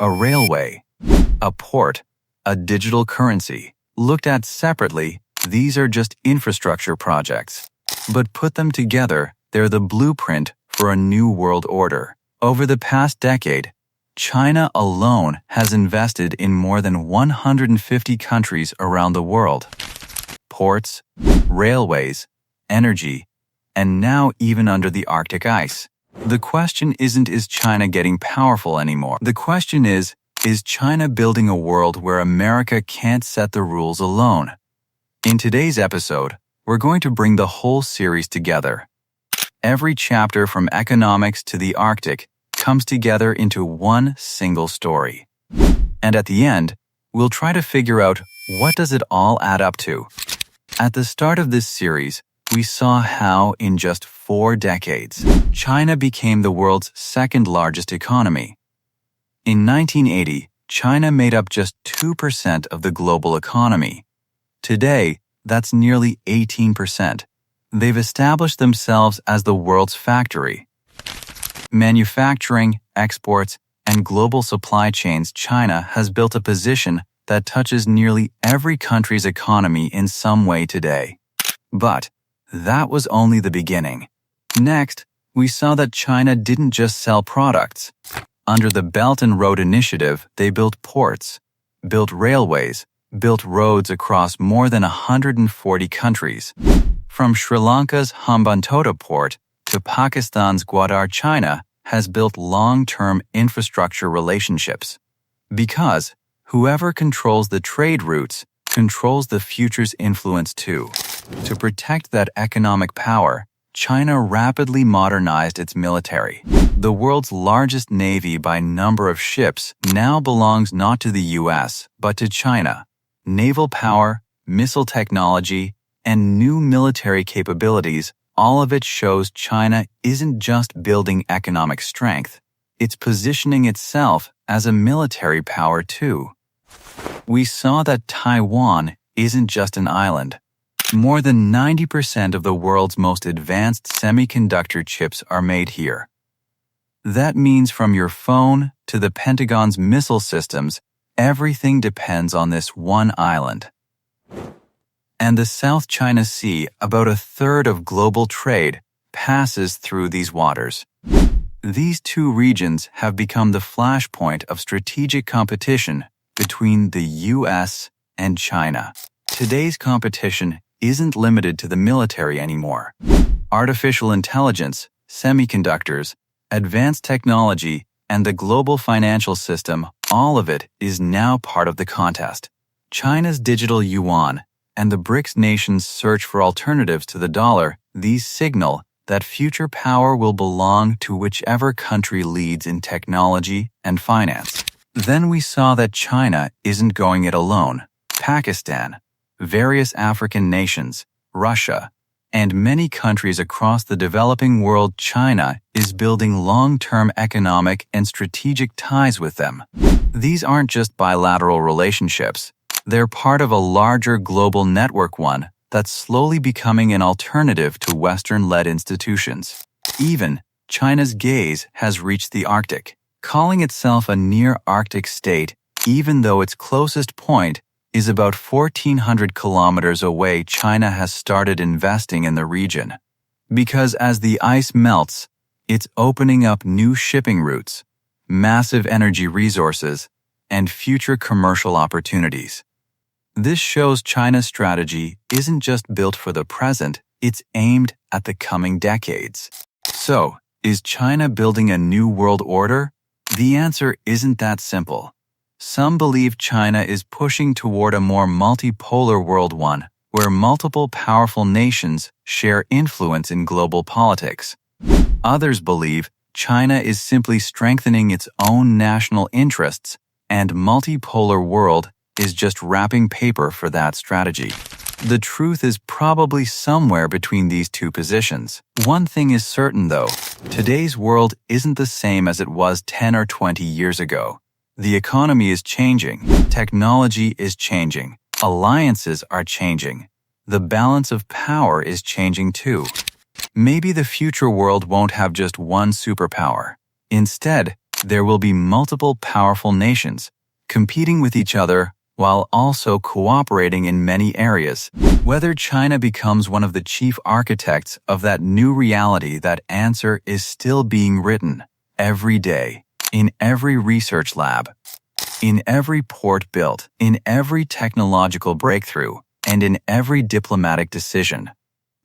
a railway, a port, a digital currency. Looked at separately, these are just infrastructure projects. But put them together, they're the blueprint for a new world order. Over the past decade, China alone has invested in more than 150 countries around the world. Ports, railways, energy, and now even under the Arctic ice. The question isn't, is China getting powerful anymore? The question is China building a world where America can't set the rules alone? In today's episode, we're going to bring the whole series together. Every chapter from economics to the Arctic comes together into one single story. And at the end, we'll try to figure out, what does it all add up to? At the start of this series, we saw how, in just 4 decades, China became the world's second largest economy. In 1980, China made up just 2% of the global economy. Today, that's nearly 18%. They've established themselves as the world's factory. Manufacturing, exports, and global supply chains, China has built a position that touches nearly every country's economy in some way today. But that was only the beginning. Next, we saw that China didn't just sell products. Under the Belt and Road Initiative, they built ports, built railways, built roads across more than 140 countries. From Sri Lanka's Hambantota port to Pakistan's Gwadar, China has built long-term infrastructure relationships. Because whoever controls the trade routes controls the future's influence too. To protect that economic power, China rapidly modernized its military. The world's largest navy by number of ships now belongs not to the US, but to China. Naval power, missile technology, and new military capabilities, all of it shows China isn't just building economic strength, it's positioning itself as a military power too. We saw that Taiwan isn't just an island. More than 90% of the world's most advanced semiconductor chips are made here. That means from your phone to the Pentagon's missile systems, everything depends on this one island. And the South China Sea, about a third of global trade, passes through these waters. These two regions have become the flashpoint of strategic competition between the US and China. Today's competition isn't limited to the military anymore. Artificial intelligence, semiconductors, advanced technology, and the global financial system, all of it is now part of the contest. China's Digital Yuan and the BRICS nations' search for alternatives to the dollar, these signal that future power will belong to whichever country leads in technology and finance. Then we saw that China isn't going it alone. Pakistan, various African nations, Russia, and many countries across the developing world, China is building long-term economic and strategic ties with them. These aren't just bilateral relationships. They're part of a larger global network, one that's slowly becoming an alternative to Western-led institutions. Even China's gaze has reached the Arctic, calling itself a near-Arctic state, even though its closest point is about 1,400 kilometers away. China has started investing in the region. Because as the ice melts, it's opening up new shipping routes, massive energy resources, and future commercial opportunities. This shows China's strategy isn't just built for the present, it's aimed at the coming decades. So, is China building a new world order? The answer isn't that simple. Some believe China is pushing toward a more multipolar world, one where multiple powerful nations share influence in global politics. Others believe China is simply strengthening its own national interests, and multipolar world is just wrapping paper for that strategy. The truth is probably somewhere between these two positions. One thing is certain though, today's world isn't the same as it was 10 or 20 years ago. The economy is changing, technology is changing, alliances are changing. The balance of power is changing too. Maybe the future world won't have just one superpower. Instead, There will be multiple powerful nations competing with each other while also cooperating in many areas. Whether China becomes one of the chief architects of that new reality, that answer is still being written every day, in every research lab, in every port built, in every technological breakthrough, and in every diplomatic decision.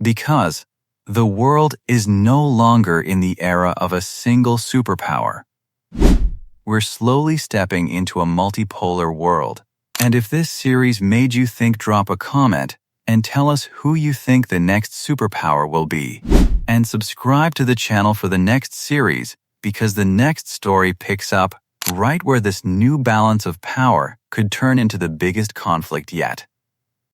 Because the world is no longer in the era of a single superpower. We're slowly stepping into a multipolar world. And if this series made you think, drop a comment and tell us who you think the next superpower will be. And subscribe to the channel for the next series, because the next story picks up right where this new balance of power could turn into the biggest conflict yet.